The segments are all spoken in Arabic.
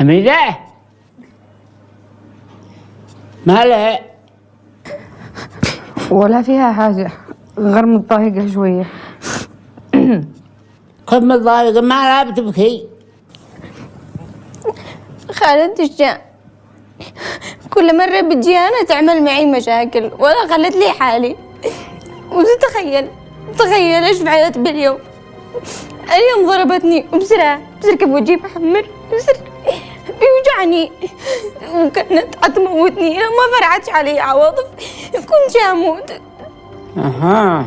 حميدة مالها؟ ولا فيها حاجة غير متضايقة شوية. كيف متضايقة؟ ما لا بتبكي. خالتي الشام كل مرة بتجي أنا تعمل معي مشاكل ولا خلت لي حالي. تخيل إيش فعلت باليوم. اليوم ضربتني وبسرعة كيف وجهي محمر بيوجعني وكانت حتموتني لو ما فرعتش علي عواطف كنت أموت. أها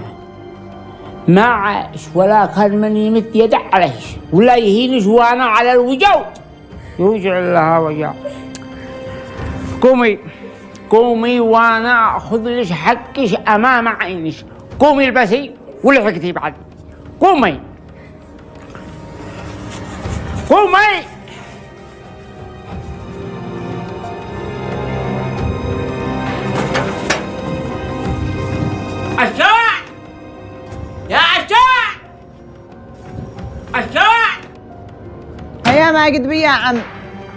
ما عاش ولا كان من يمد يده عليه ولا يهينش وانا على الوجو يوجع لها وجع. قومي وانا اخذ لك حقك امام عينك. قومي البسي ولحقتي بعد. قومي عشاء يا عشاء هيا ما قد بيا عم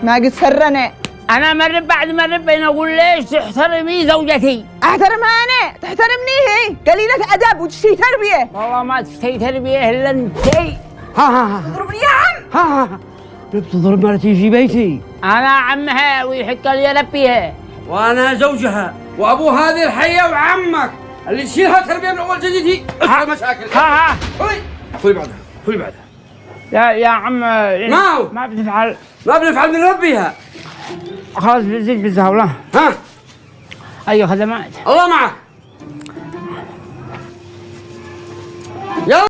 ما قد سرنا. انا مرة بعد مرة بين اقول ليش تحترمي زوجتي. احترمها انا تحترمني هي قليلة ادب وتشتي تربية. والله ما تشتي تربية الا انتي. ها تضربني يا عم. ها بتضرب مرتي في بيتي. انا عمها ويحق لي ربيها وانا زوجها وابو هذه الحيه وعمك اللي تشيلها تربيه من اول جديد. هي مشاكل. ها خذي بعدها يا عم ما هو ما بتفعل. ما بنفعل بنربيها. خلاص بزيد بالزهولة. ها ايوه خدمات الله معك.